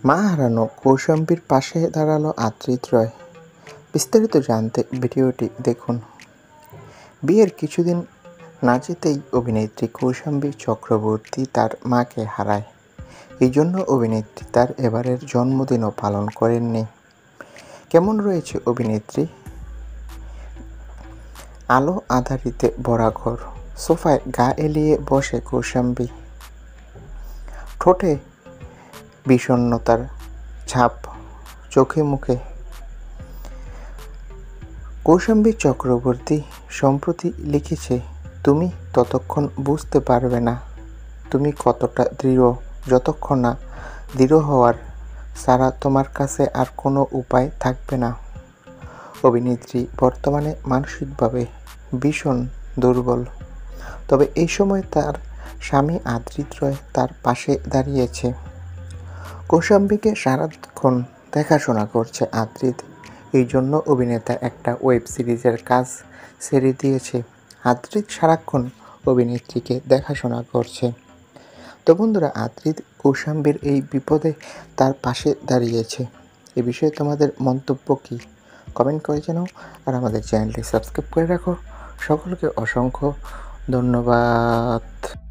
মা হারানো কৌশাম্বীর পাশে দাঁড়ালো আদ্রিত রয়। বিস্তারিত জানতে ভিডিওটি দেখুন। বিয়ের কিছুদিন না যেতেই অভিনেত্রী কৌশাম্বী চক্রবর্তী তার মাকে হারায়। এই জন্য অভিনেত্রী তার এবারের জন্মদিনও পালন করেননি। কেমন রয়েছে অভিনেত্রী? আলো আঁধারিতে ভরা ঘর, সোফায় গা এলিয়ে বসে কৌশাম্বী, ঠোঁটে বিষণ্ণতার ছাপ, চোখে মুখে। কৌশাম্বী চক্রবর্তী সম্প্রতি লিখেছে, তুমি ততক্ষণ বুঝতে পারবে না তুমি কতটা দৃঢ়, যতক্ষণ না দৃঢ় হওয়ার ছাড়া তোমার কাছে আর কোনো উপায় থাকবে না। অভিনেত্রী বর্তমানে মানসিকভাবে ভীষণ দুর্বল, তবে এই সময় তার স্বামী আদ্রিত রয় তার পাশে দাঁড়িয়েছে। কৌশাম্বীকে সারাক্ষণ দেখাশোনা করছে আদ্রিত। এই জন্য অভিনেতা একটা ওয়েব সিরিজের কাজ ছেড়ে দিয়েছে। আদ্রিত সারাক্ষণ অভিনেত্রীকে দেখাশোনা করছে। তো বন্ধুরা, আদ্রিত কৌশাম্বীর এই বিপদে তার পাশে দাঁড়িয়েছে। এ বিষয়ে তোমাদের মন্তব্য কী? কমেন্ট করে জানাও। আর আমাদের চ্যানেলটি সাবস্ক্রাইব করে রাখো। সকলকে অসংখ্য ধন্যবাদ।